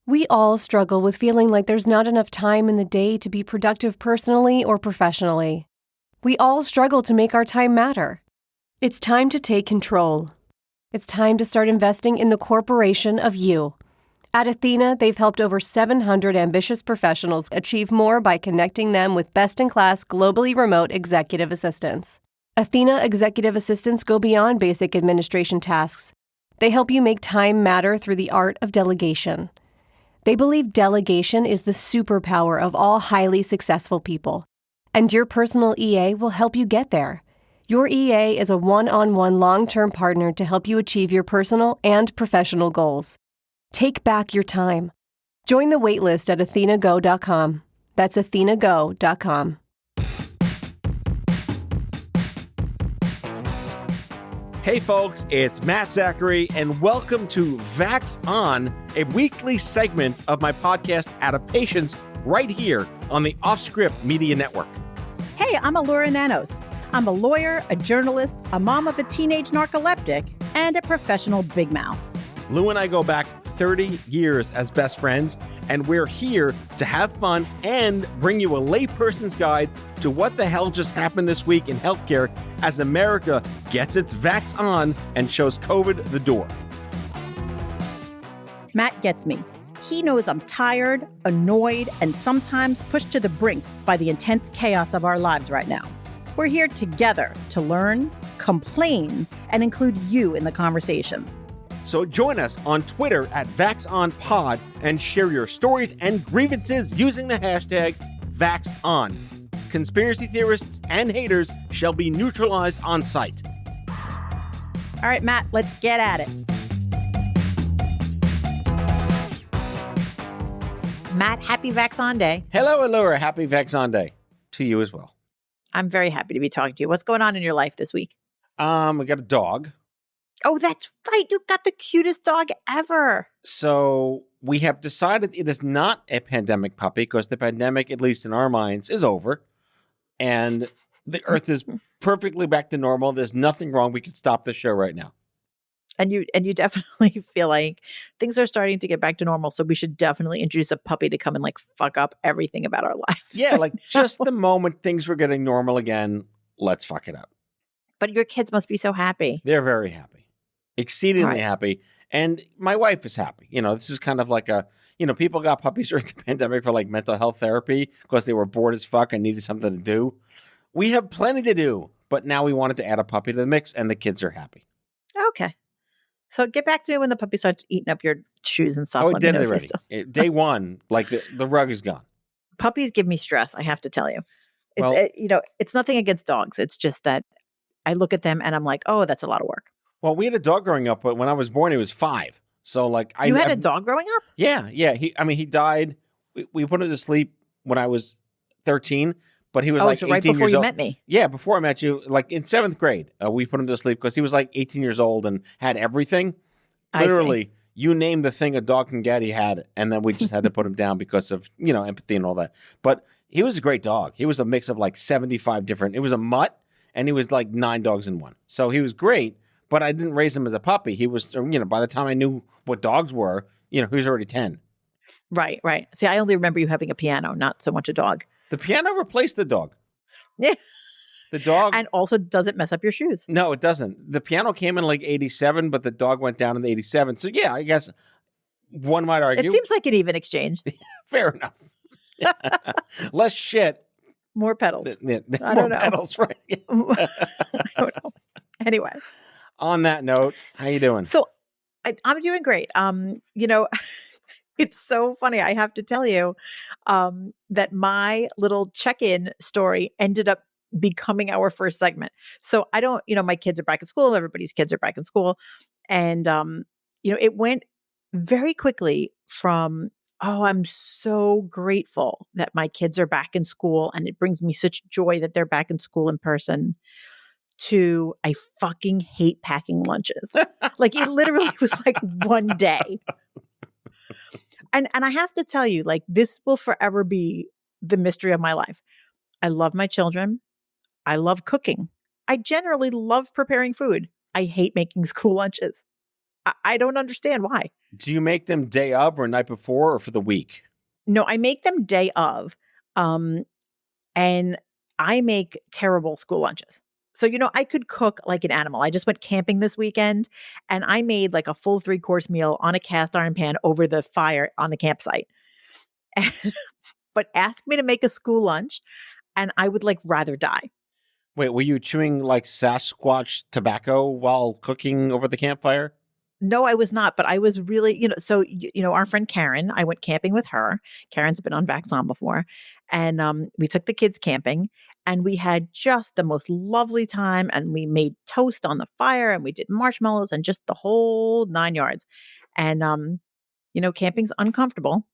We all struggle with feeling like there's not enough time in the day to be productive personally or professionally. We all struggle to make our time matter. It's time to take control. It's time to start investing in the corporation of you. At Athena, they've helped over 700 ambitious professionals achieve more by connecting them with best-in-class, globally remote executive assistants. Athena executive assistants go beyond basic administration tasks. They help you make time matter through the art of delegation. They believe delegation is the superpower of all highly successful people, and your personal EA will help you get there. Your EA is a one-on-one long-term partner to help you achieve your personal and professional goals. Take back your time. Join the waitlist at athenago.com. That's athenago.com. Hey folks, it's Matt Zachary, and welcome to Vax On, a weekly segment of my podcast, Out of Patience, right here on the OffScrip Media Network. Hey, I'm Elura Nanos. I'm a lawyer, a journalist, a mom of a teenage narcoleptic, and a professional big mouth. Lou and I go back 30 years as best friends, and we're here to have fun and bring you a layperson's guide to what the hell just happened this week in healthcare as America gets its Vax on and shows COVID the door. Matt gets me. He knows I'm tired, annoyed, and sometimes pushed to the brink by the intense chaos of our lives right now. We're here together to learn, complain, and include you in the conversation. So join us on Twitter at VaxOnPod and share your stories and grievances using the hashtag VaxOn. Conspiracy theorists and haters shall be neutralized on sight. All right, Matt, let's get at it. Matt, happy Vax On Day. Hello, Elura. Happy Vax On Day to you as well. I'm very happy to be talking to you. What's going on in your life this week? We got a dog. Oh, that's right. You got the cutest dog ever. So we have decided it is not a pandemic puppy because the pandemic, at least in our minds, is over. And the earth is perfectly back to normal. There's nothing wrong. We could stop the show right now. And you definitely feel like things are starting to get back to normal. So we should definitely introduce a puppy to come and like fuck up everything about our lives. Yeah, like just the moment things were getting normal again, let's fuck it up. But your kids must be so happy. They're very happy. Exceedingly happy. And my wife is happy. You know, this is kind of like people got puppies during the pandemic for like mental health therapy because they were bored as fuck and needed something to do. We have plenty to do, but now we wanted to add a puppy to the mix and the kids are happy. Okay. So get back to me when the puppy starts eating up your shoes and stuff. Oh, it did already. Day one, like the rug is gone. Puppies give me stress, I have to tell you. Well, it's nothing against dogs. It's just that I look at them and I'm like, oh, that's a lot of work. Well, we had a dog growing up, but when I was born, he was 5. So like You had a dog growing up? Yeah. He died. We put him to sleep when I was 13, but he was like 18 right before years you old. met me. Yeah, before I met you, like in 7th grade, we put him to sleep because he was like 18 years old and had everything. Literally, you name the thing a dog can get, he had it. And then we just had to put him down because of, empathy and all that. But he was a great dog. He was a mix of like 75 different, it was a mutt and he was like 9 dogs in one. So he was great. But I didn't raise him as a puppy. He was, by the time I knew what dogs were, he was already 10. Right. See, I only remember you having a piano, not so much a dog. The piano replaced the dog. Yeah. The dog. And also doesn't mess up your shoes. No, it doesn't. The piano came in like 87, but the dog went down in the 87. So yeah, I guess one might argue. It seems like an even exchange. Fair enough. Less shit. More pedals. I don't know. Pedals, right? I don't know. Anyway. On that note, how you doing? So I'm doing great. It's so funny. I have to tell you that my little check-in story ended up becoming our first segment. So I don't, my kids are back in school. Everybody's kids are back in school. And, it went very quickly from, I'm so grateful that my kids are back in school and it brings me such joy that they're back in school in person, to I fucking hate packing lunches. Like it literally was like one day. And I have to tell you, like, this will forever be the mystery of my life. I love my children. I love cooking. I generally love preparing food. I hate making school lunches. I don't understand why. Do you make them day of or night before or for the week? No, I make them day of. And I make terrible school lunches. So, I could cook like an animal. I just went camping this weekend and I made like a full 3-course meal on a cast iron pan over the fire on the campsite. But ask me to make a school lunch and I would like rather die. Wait, were you chewing like Sasquatch tobacco while cooking over the campfire? No, I was not, but I was really, so, our friend Karen, I went camping with her. Karen's been on Vax On before. And we took the kids camping and we had just the most lovely time. And we made toast on the fire and we did marshmallows and just the whole 9 yards. And, camping's uncomfortable,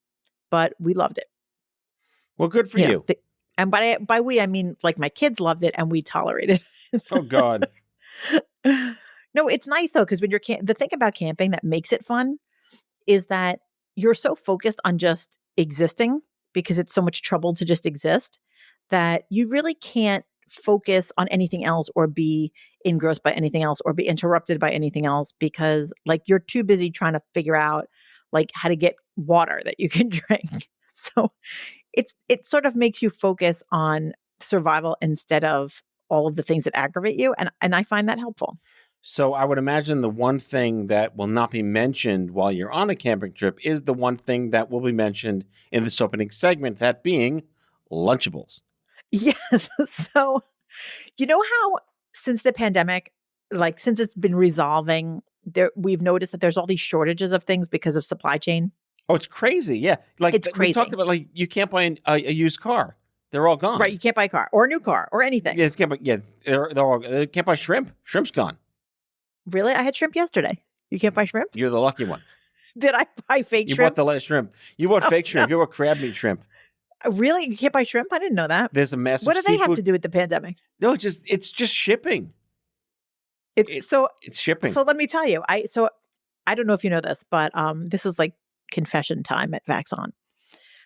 but we loved it. Well, good for you. And by we, I mean, like my kids loved it and we tolerated it. Oh, God. No, it's nice though, because when you're the thing about camping that makes it fun is that you're so focused on just existing because it's so much trouble to just exist that you really can't focus on anything else or be engrossed by anything else or be interrupted by anything else because like you're too busy trying to figure out like how to get water that you can drink. So it sort of makes you focus on survival instead of all of the things that aggravate you. And I find that helpful. So I would imagine the one thing that will not be mentioned while you're on a camping trip is the one thing that will be mentioned in this opening segment, that being Lunchables. Yes. So, how since the pandemic, like since it's been resolving, we've noticed that there's all these shortages of things because of supply chain. Oh, it's crazy. Yeah. Like it's crazy. We talked about, like, you can't buy a used car. They're all gone. Right. You can't buy a car or a new car or anything. Yeah, they can't buy shrimp. Shrimp's gone. Really? I had shrimp yesterday. You can't buy shrimp? You're the lucky one. Did I buy fake you shrimp? You bought the last shrimp. You bought fake shrimp. You bought crab meat shrimp. Really? You can't buy shrimp? I didn't know that. There's a massive What do they have to do with the pandemic? No, it's just shipping. It's shipping. So let me tell you. I don't know if you know this, but this is like confession time at Vax On.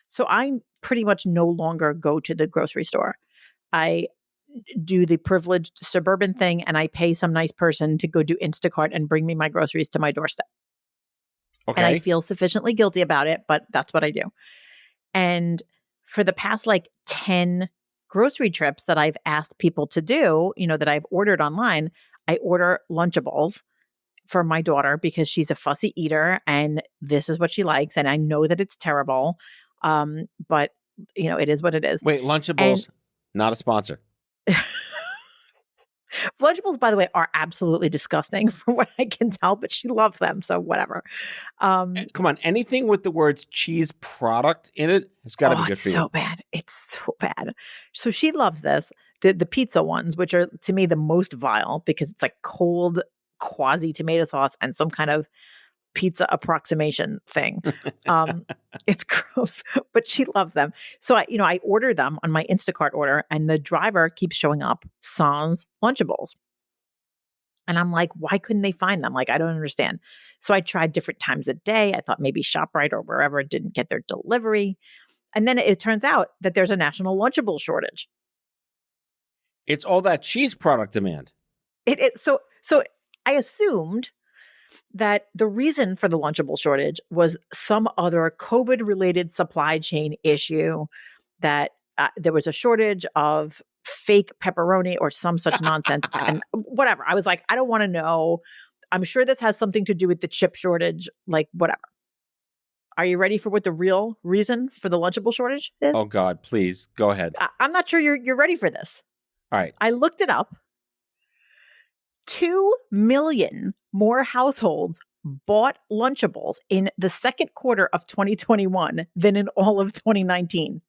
So I pretty much no longer go to the grocery store. I do the privileged suburban thing and I pay some nice person to go do Instacart and bring me my groceries to my doorstep. Okay. And I feel sufficiently guilty about it, but that's what I do. And for the past like 10 grocery trips that I've asked people to do, that I've ordered online, I order Lunchables for my daughter because she's a fussy eater and this is what she likes. And I know that it's terrible. But it is what it is. Wait, Lunchables, not a sponsor. Lunchables, by the way, are absolutely disgusting from what I can tell, but she loves them. So whatever. Come on. Anything with the words cheese product in it has got to be good for you. It's so bad. It's so bad. So she loves this. The pizza ones, which are to me the most vile because it's like cold quasi tomato sauce and some kind of pizza approximation thing. It's gross, but she loves them. So I order them on my Instacart order and the driver keeps showing up sans Lunchables. And I'm like, why couldn't they find them? Like, I don't understand. So I tried different times a day. I thought maybe ShopRite or wherever didn't get their delivery. And then it turns out that there's a national Lunchable shortage. It's all that cheese product demand. So I assumed that the reason for the Lunchable shortage was some other COVID-related supply chain issue, that there was a shortage of fake pepperoni or some such nonsense and whatever. I was like, I don't want to know. I'm sure this has something to do with the chip shortage, like whatever. Are you ready for what the real reason for the Lunchable shortage is? Oh, God, please go ahead. I'm not sure you're ready for this. All right. I looked it up. 2 million more households bought Lunchables in the second quarter of 2021 than in all of 2019.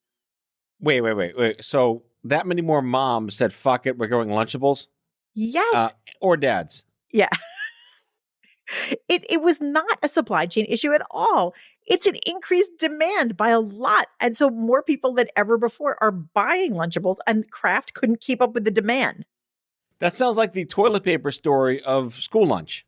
Wait. So that many more moms said, fuck it, we're going Lunchables? Yes. Or dads. Yeah. It was not a supply chain issue at all. It's an increased demand by a lot. And so more people than ever before are buying Lunchables and Kraft couldn't keep up with the demand. That sounds like the toilet paper story of school lunch.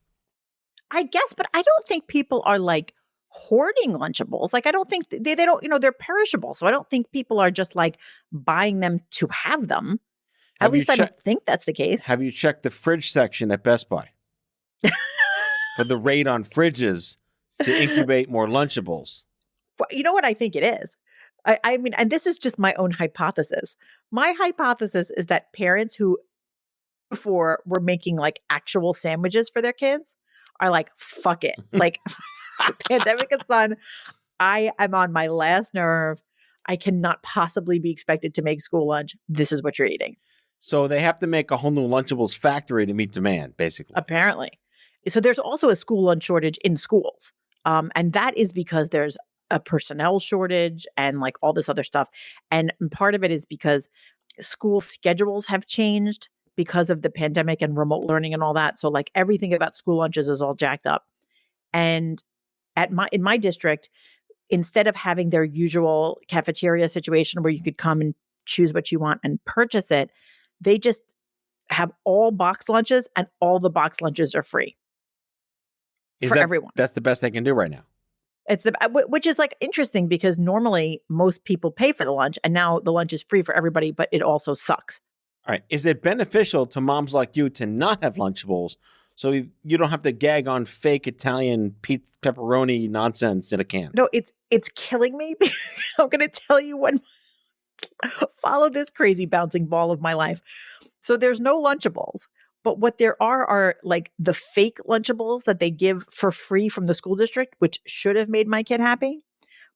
I guess, but I don't think people are like hoarding Lunchables. Like, I don't think they don't, they're perishable. So I don't think people are just like buying them to have them. At least I don't think that's the case. Have you checked the fridge section at Best Buy? for the raid on fridges to incubate more Lunchables. Well, you know what I think it is? I mean, and this is just my own hypothesis. My hypothesis is that parents who before were making like actual sandwiches for their kids are like, fuck it. Like, the pandemic is done. I am on my last nerve. I cannot possibly be expected to make school lunch. This is what you're eating. So they have to make a whole new Lunchables factory to meet demand, basically. Apparently. So there's also a school lunch shortage in schools. And that is because there's a personnel shortage and like all this other stuff. And part of it is because school schedules have changed because of the pandemic and remote learning and all that. So like everything about school lunches is all jacked up. And in my district, instead of having their usual cafeteria situation where you could come and choose what you want and purchase it, they just have all box lunches, and all the box lunches are free for everyone. That's the best they can do right now. Which is like interesting because normally most people pay for the lunch, and now the lunch is free for everybody, but it also sucks. All right. Is it beneficial to moms like you to not have Lunchables so you don't have to gag on fake Italian pizza pepperoni nonsense in a can? No, it's killing me. I'm going to tell you when. Follow this crazy bouncing ball of my life. So there's no Lunchables, but what there are like the fake Lunchables that they give for free from the school district, which should have made my kid happy.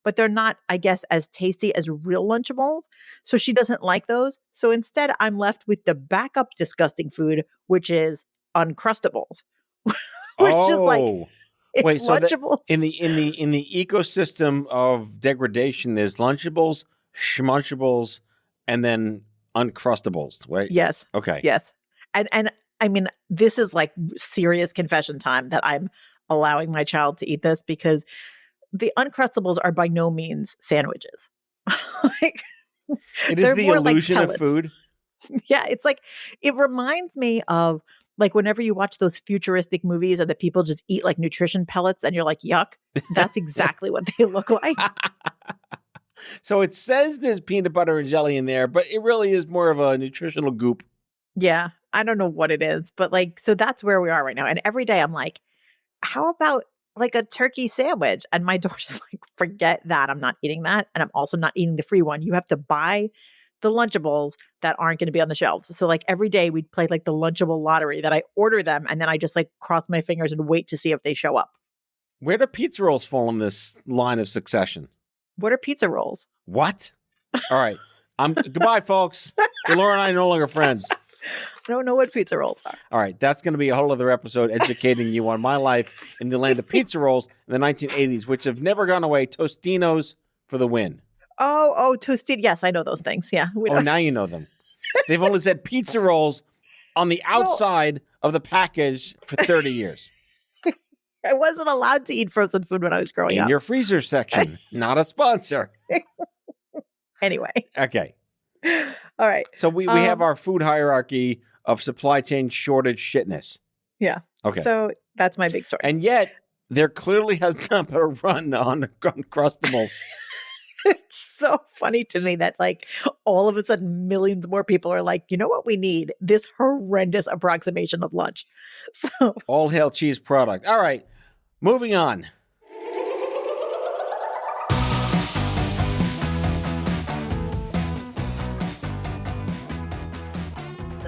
But they're not, I guess, as tasty as real Lunchables. So she doesn't like those. So instead, I'm left with the backup disgusting food, which is Uncrustables. Which is like, wait, so Lunchables. In the ecosystem of degradation, there's Lunchables, Schmunchables, and then Uncrustables, right? Yes. Okay. Yes. And I mean, this is like serious confession time that I'm allowing my child to eat this because the Uncrustables are by no means sandwiches. Like, it is the illusion of food. Yeah, it's like, it reminds me of like whenever you watch those futuristic movies and the people just eat like nutrition pellets and you're like, yuck, that's exactly what they look like. So it says there's peanut butter and jelly in there, but it really is more of a nutritional goop. Yeah, I don't know what it is, but like, so that's where we are right now. And every day I'm like, how about like a turkey sandwich? And my daughter's like, forget that. I'm not eating that. And I'm also not eating the free one. You have to buy the Lunchables that aren't going to be on the shelves. So like every day we'd play like the Lunchable lottery that I order them. And then I just like cross my fingers and wait to see if they show up. Where do pizza rolls fall in this line of succession? What are pizza rolls? What? All right. Goodbye, folks. Elura and I are no longer friends. I don't know what pizza rolls are. All right. That's going to be a whole other episode educating you on my life in the land of pizza rolls in the 1980s, which have never gone away. Tostinos for the win. Oh, Tostino. Yes, I know those things. Yeah. Now you know them. They've only said pizza rolls on the outside of the package for 30 years. I wasn't allowed to eat frozen food when I was growing up. In your freezer section. Not a sponsor. Anyway. Okay. All right. So we have our food hierarchy of supply chain shortage shitness. Yeah. Okay. So that's my big story. And yet, there clearly has not been a run on Uncrustables. It's so funny to me that like all of a sudden millions more people are like, you know what we need? This horrendous approximation of lunch. So all hail cheese product. All right. Moving on.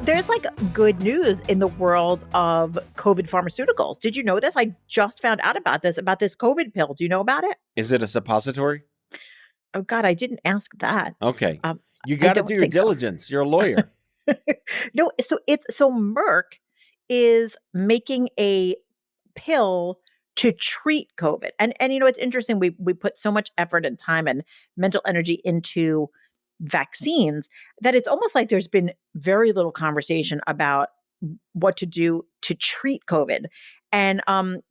there's like good news in the world of COVID pharmaceuticals. Did you know this? I just found out about this COVID pill. Do you know about it? Is it a suppository? Oh God, I didn't ask that. Okay. You got to do your diligence. You're a lawyer. No, so Merck is making a pill to treat COVID. And you know, it's interesting. We put so much effort and time and mental energy into vaccines that it's almost like there's been very little conversation about what to do to treat COVID. And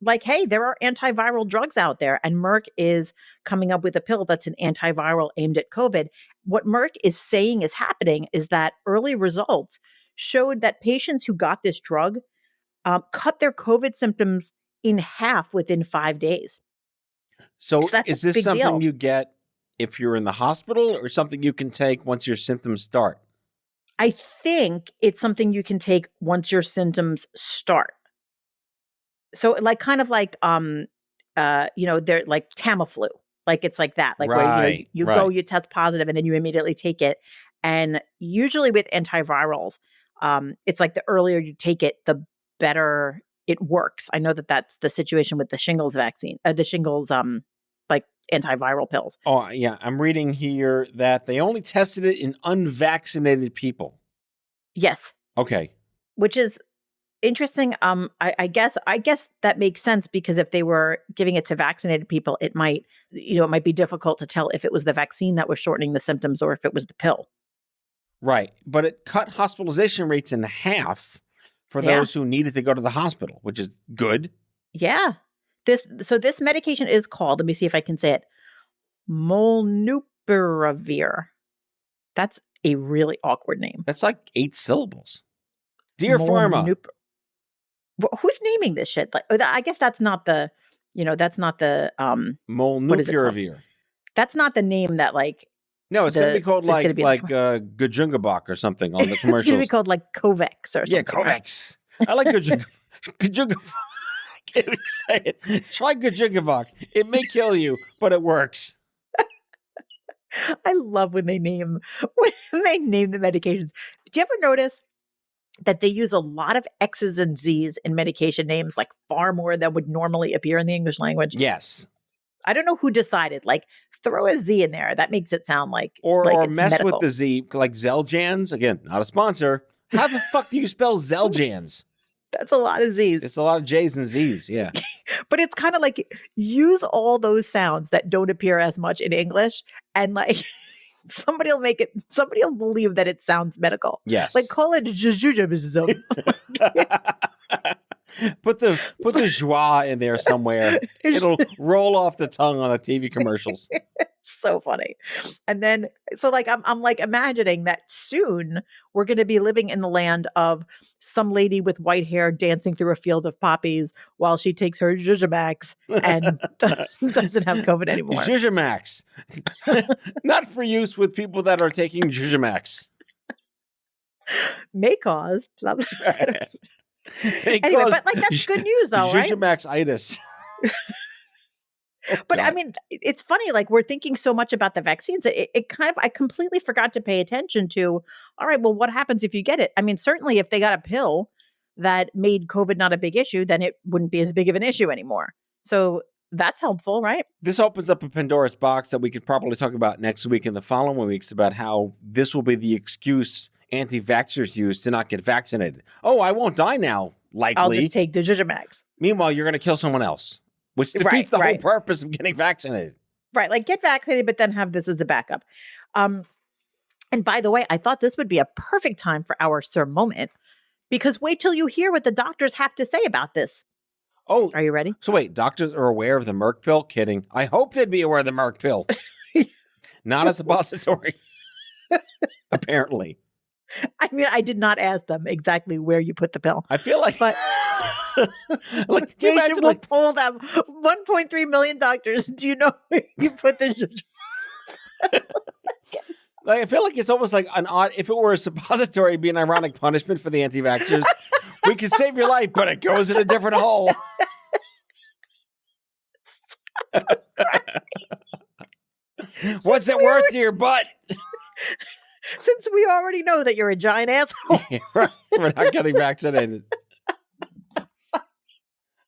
like, hey, there are antiviral drugs out there, and Merck is coming up with a pill that's an antiviral aimed at COVID. What Merck is saying is happening is that early results showed that patients who got this drug cut their COVID symptoms in half within 5 days. So that's is this something you get if you're in the hospital, or something you can take once your symptoms start? I think it's something you can take once your symptoms start. So like kind of like they're like Tamiflu. Like it's like that. Like where Right, you go, right. you test positive, and then you immediately take it. And usually with antivirals, it's like the earlier you take it, the better it works. I know that that's the situation with the shingles vaccine, the shingles like antiviral pills. Oh, yeah. I'm reading here that they only tested it in unvaccinated people. Yes, Okay. which is interesting. I guess that makes sense because if they were giving it to vaccinated people, it might be difficult to tell if it was the vaccine that was shortening the symptoms or if it was the pill. Right. But it cut hospitalization rates in half for Yeah. those who needed to go to the hospital, which is good. Yeah. This medication is called, let me see if I can say it, molnupiravir. That's a really awkward name. That's like 8 syllables. Dear Pharma. Who's naming this shit? Like, I guess that's not the, that's not the what is it called? Molnupiravir. That's not the name that like No, it's going to be called it's gonna be Gajungabach or something on the it's going to be commercials. called like Kovacs or something. Yeah, Kovacs. I like Gajungabach. I can't even say it. Try Gajungabach. It may kill you, but it works. I love when they name the medications. Do you ever notice that they use a lot of X's and Z's in medication names, like far more than would normally appear in the English language? Yes. I don't know who decided, like, throw a Z in there. That makes it sound like Or it's mess medical. with the Z, like Zeljans. Again, not a sponsor. How the fuck do you spell Zeljans? That's a lot of Z's. It's a lot of J's and Z's, yeah. But it's kind of like use all those sounds that don't appear as much in English, and like somebody will believe that it sounds medical. Yes. Like call it jujubism. Put the joie in there somewhere. It'll roll off the tongue on the TV commercials. So funny. And then so like I'm like imagining that soon we're going to be living in the land of some lady with white hair dancing through a field of poppies while she takes her Zujamax and doesn't have COVID anymore. Zujamax. Not for use with people that are taking Zujamax. May cause. Anyway, Because but like that's good news though, right? Zujamax-itis. But I mean, it's funny, like we're thinking so much about the vaccines. It kind of, I completely forgot to pay attention to, all right, well, what happens if you get it? I mean, certainly if they got a pill that made COVID not a big issue, then it wouldn't be as big of an issue anymore. So that's helpful, right? This opens up a Pandora's box that we could probably talk about next week and the following weeks about how this will be the excuse anti-vaxxers use to not get vaccinated. Oh, I won't die now, likely. I'll just take the Zujamax. Meanwhile, you're going to kill someone else, which defeats the whole purpose of getting vaccinated. Right. Like get vaccinated, but then have this as a backup. And by the way, I thought this would be a perfect time for our Sir Moment, because wait till you hear what the doctors have to say about this. Oh, are you ready? So wait, doctors are aware of the Merck pill? Kidding. I hope they'd be aware of the Merck pill. Not a suppository. Apparently. I mean, I did not ask them exactly where you put the pill. I feel like... But like, we will poll them. 1.3 million doctors. Do you know where you put the... Like, I feel like it's almost like an odd... If it were a suppository, it'd be an ironic punishment for the anti-vaxxers. We can save your life, but it goes in a different hole. What's it worth to your butt? Since we already know that you're a giant asshole. Yeah, right. We're not getting vaccinated.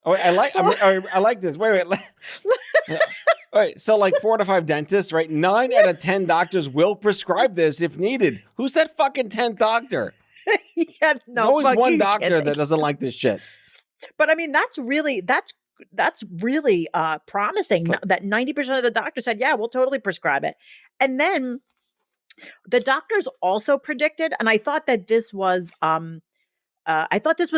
Oh, wait, I like this. Wait. All right, so like 4 to 5 dentists, right? 9 out of 10 doctors will prescribe this if needed. Who's that fucking 10th doctor? Yeah, no, there's always one doctor that doesn't like this shit. But I mean, that's really promising that 90% of the doctors said, yeah, we'll totally prescribe it. And then the doctors also predicted, and I thought that this was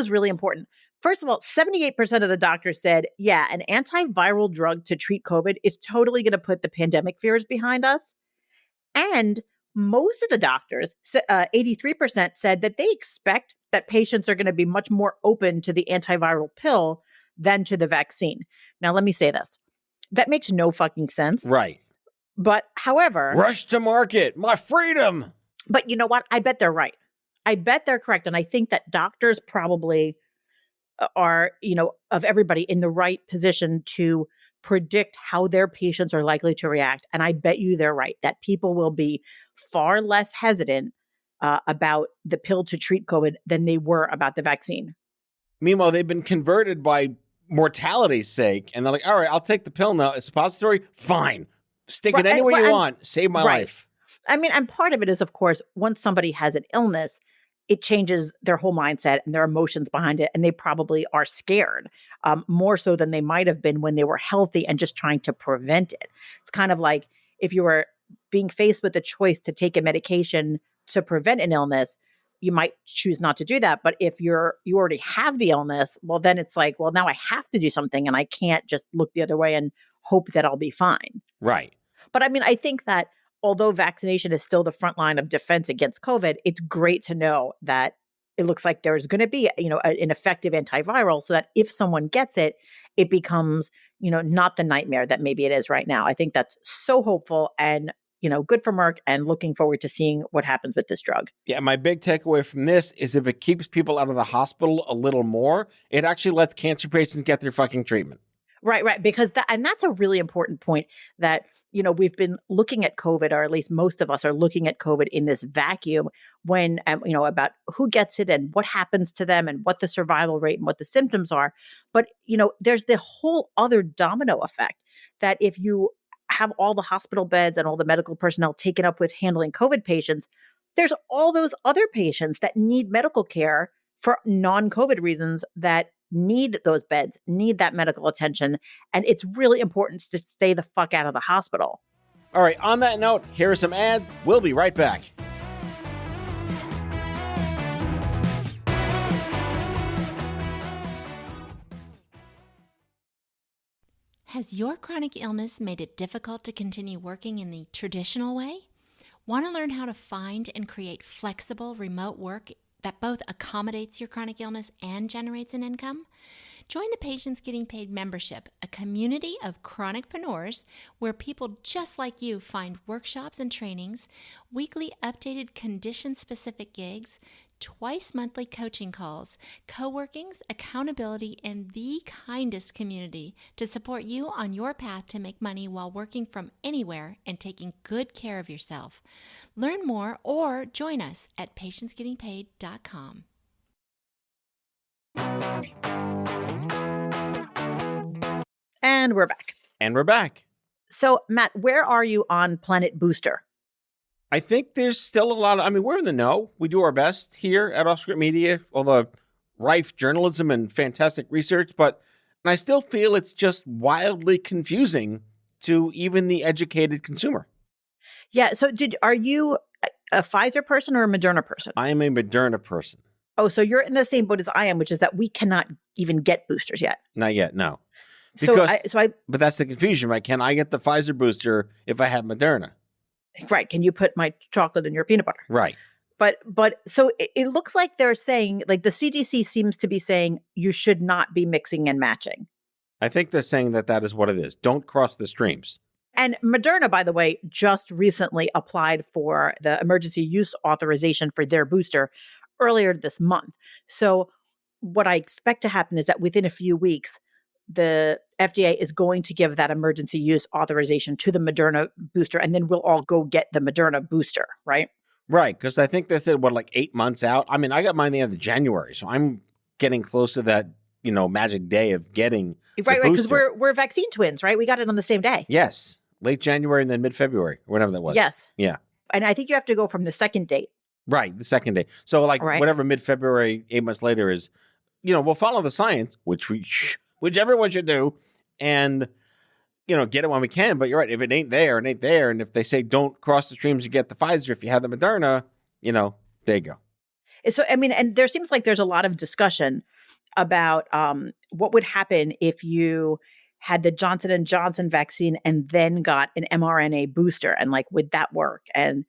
really important. First of all, 78% of the doctors said, yeah, an antiviral drug to treat COVID is totally going to put the pandemic fears behind us. And most of the doctors, 83%, said that they expect that patients are going to be much more open to the antiviral pill than to the vaccine. Now, let me say this. That makes no fucking sense. Right. But however... Rush to market, my freedom. But you know what? I bet they're right. I bet they're correct. And I think that doctors probably are, of everybody in the right position to predict how their patients are likely to react. And I bet you they're right, that people will be far less hesitant about the pill to treat COVID than they were about the vaccine. Meanwhile, they've been converted by mortality's sake. And they're like, all right, I'll take the pill now. A suppository? Fine. Stick it anywhere you want. Save my life. I mean, and part of it is, of course, once somebody has an illness, it changes their whole mindset and their emotions behind it. And they probably are scared more so than they might have been when they were healthy and just trying to prevent it. It's kind of like if you were being faced with the choice to take a medication to prevent an illness, you might choose not to do that. But if you already have the illness, well, then it's like, well, now I have to do something and I can't just look the other way and hope that I'll be fine. Right. But I mean, I think that although vaccination is still the front line of defense against COVID, it's great to know that it looks like there's going to be, an effective antiviral so that if someone gets it, it becomes, not the nightmare that maybe it is right now. I think that's so hopeful and, good for Merck, and looking forward to seeing what happens with this drug. Yeah, my big takeaway from this is if it keeps people out of the hospital a little more, it actually lets cancer patients get their fucking treatment. Right. Because that's a really important point that, we've been looking at COVID, or at least most of us are looking at COVID in this vacuum when, about who gets it and what happens to them and what the survival rate and what the symptoms are. But, there's the whole other domino effect that if you have all the hospital beds and all the medical personnel taken up with handling COVID patients, there's all those other patients that need medical care for non-COVID reasons that need those beds, need that medical attention. And it's really important to stay the fuck out of the hospital. All right, on that note, here are some ads. We'll be right back. Has your chronic illness made it difficult to continue working in the traditional way? Want to learn how to find and create flexible remote work that both accommodates your chronic illness and generates an income? Join the Patients Getting Paid membership, a community of chronicpreneurs where people just like you find workshops and trainings, weekly updated condition-specific gigs, twice monthly coaching calls, co-workings, accountability, and the kindest community to support you on your path to make money while working from anywhere and taking good care of yourself. Learn more or join us at patientsgettingpaid.com. And we're back. So, Matt, where are you on Planet Booster? I think there's still a lot of, we're in the know. We do our best here at OffScrip Media, all the rife journalism and fantastic research, but I still feel it's just wildly confusing to even the educated consumer. Yeah. So are you a Pfizer person or a Moderna person? I am a Moderna person. Oh, so you're in the same boat as I am, which is that we cannot even get boosters yet. Not yet, no. But that's the confusion, right? Can I get the Pfizer booster if I have Moderna? Right. Can you put my chocolate in your peanut butter? Right. But so it looks like they're saying, like the CDC seems to be saying you should not be mixing and matching. I think they're saying that is what it is. Don't cross the streams. And Moderna, by the way, just recently applied for the emergency use authorization for their booster earlier this month. So what I expect to happen is that within a few weeks, the FDA is going to give that emergency use authorization to the Moderna booster, and then we'll all go get the Moderna booster, right? Right, because I think they said, 8 months out? I got mine the end of January, so I'm getting close to that, magic day of getting Right, because we're vaccine twins, right? We got it on the same day. Yes, late January and then mid-February, or whatever that was. Yes. Yeah. And I think you have to go from the second date. Right, the second day. So, whatever mid-February, 8 months later is, we'll follow the science, which everyone should do, and, get it when we can. But you're right. If it ain't there, it ain't there. And if they say don't cross the streams and get the Pfizer, if you have the Moderna, there you go. So, and there seems like there's a lot of discussion about what would happen if you had the Johnson & Johnson vaccine and then got an mRNA booster, and would that work? And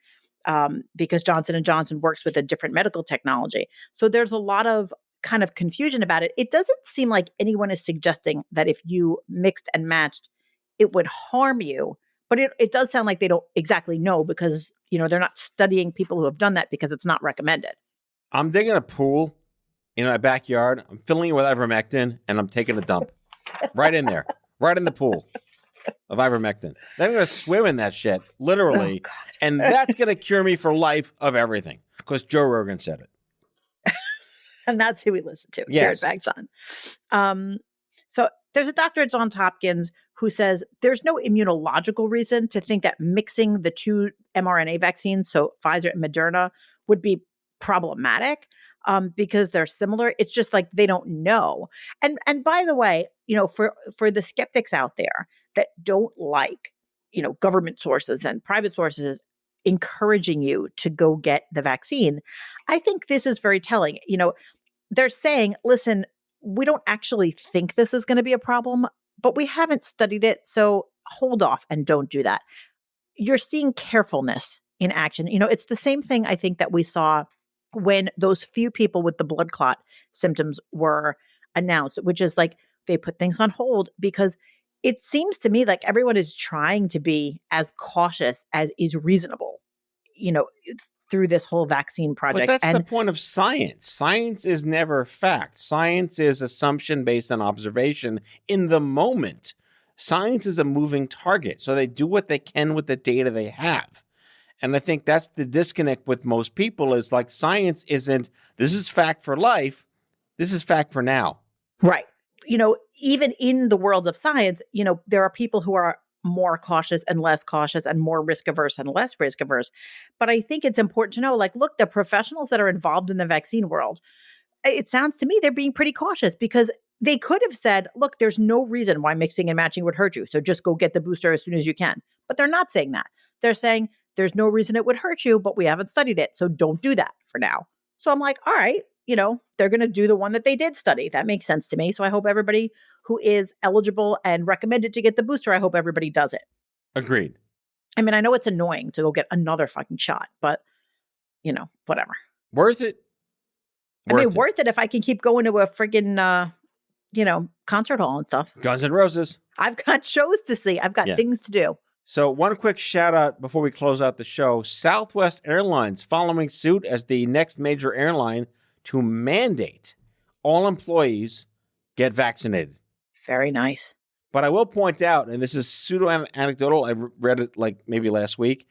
because Johnson & Johnson works with a different medical technology. So there's a lot of kind of confusion about it. It doesn't seem like anyone is suggesting that if you mixed and matched, it would harm you. But it does sound like they don't exactly know because, they're not studying people who have done that because it's not recommended. I'm digging a pool in my backyard. I'm filling it with ivermectin, and I'm taking a dump right in there, right in the pool of ivermectin. Then I'm going to swim in that shit, literally, and that's going to cure me for life of everything because Joe Rogan said it. And that's who we listen to Yes. here at Vax On. So there's a doctor at Johns Hopkins who says there's no immunological reason to think that mixing the two mRNA vaccines, so Pfizer and Moderna, would be problematic because they're similar. It's just like they don't know. And by the way, for the skeptics out there that don't like, government sources and private sources encouraging you to go get the vaccine, I think this is very telling. They're saying, listen, we don't actually think this is going to be a problem, but we haven't studied it. So hold off and don't do that. You're seeing carefulness in action. It's the same thing I think that we saw when those few people with the blood clot symptoms were announced, which is like they put things on hold because it seems to me like everyone is trying to be as cautious as is reasonable, through this whole vaccine project. But that's the point of science. Science is never fact. Science is assumption based on observation in the moment. Science is a moving target. So they do what they can with the data they have. And I think that's the disconnect with most people is like science isn't, this is fact for life. This is fact for now. Right. Even in the world of science, there are people who are more cautious and less cautious and more risk averse and less risk averse. But I think it's important to know, look, the professionals that are involved in the vaccine world, it sounds to me they're being pretty cautious because they could have said, look, there's no reason why mixing and matching would hurt you. So just go get the booster as soon as you can. But they're not saying that. They're saying there's no reason it would hurt you, but we haven't studied it. So don't do that for now. So I'm like, all right, they're going to do the one that they did study. That makes sense to me. So I hope everybody who is eligible and recommended to get the booster, I hope everybody does it. Agreed. I mean, I know it's annoying to go get another fucking shot, but, whatever. Worth it. Worth it if I can keep going to a friggin', concert hall and stuff. Guns N' Roses. I've got shows to see. I've got things to do. So one quick shout out before we close out the show. Southwest Airlines following suit as the next major airline to mandate all employees get vaccinated. Very nice. But I will point out, and this is pseudo-anecdotal, I read it maybe last week,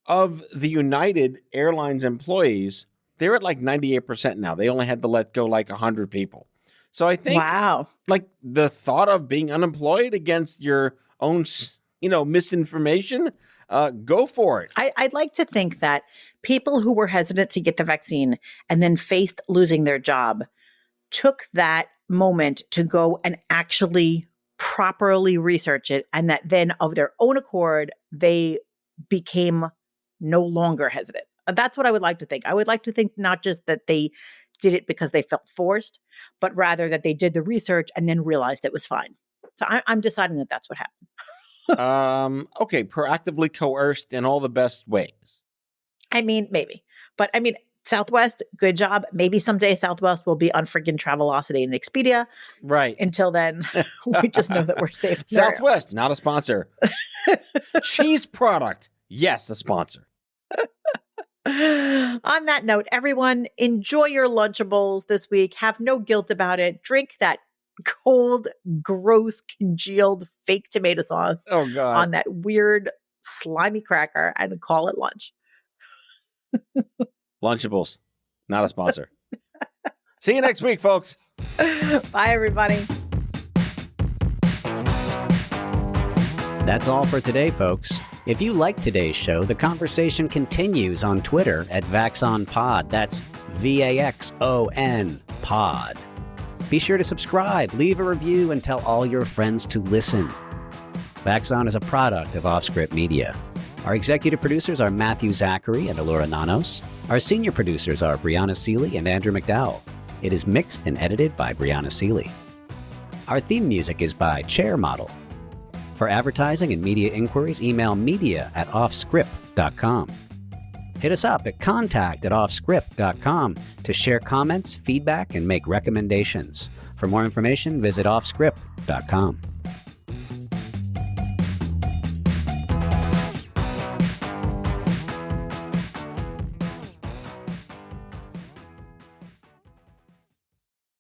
of the United Airlines employees, they're at 98% now. They only had to let go 100 people. So I think the thought of being unemployed against your own misinformation, go for it. I'd like to think that people who were hesitant to get the vaccine and then faced losing their job took that moment to go and actually properly research it, and that then of their own accord, they became no longer hesitant. That's what I would like to think. I would like to think not just that they did it because they felt forced, but rather that they did the research and then realized it was fine. So I'm deciding that that's what happened. Okay, proactively coerced in all the best ways. I mean, maybe. But I mean, Southwest, good job. Maybe someday Southwest will be on friggin' Travelocity and Expedia. Right. Until then, we just know that we're safe. Southwest, not a sponsor. Cheese product, yes, a sponsor. On that note, everyone, enjoy your Lunchables this week. Have no guilt about it. Drink that cold, gross, congealed fake tomato sauce on that weird, slimy cracker and call it lunch. Lunchables, not a sponsor. See you next week, folks. Bye, everybody. That's all for today, folks. If you like today's show, the conversation continues on Twitter at VaxOnPod. That's VAXON Pod. Be sure to subscribe, leave a review, and tell all your friends to listen. Vax On is a product of OffScrip Media. Our executive producers are Matthew Zachary and Elura Nanos. Our senior producers are Brianna Seeley and Andrew McDowell. It is mixed and edited by Brianna Seeley. Our theme music is by Chair Model. For advertising and media inquiries, email media@offscrip.com. Hit us up at contact@offscrip.com to share comments, feedback, and make recommendations. For more information, visit offscrip.com.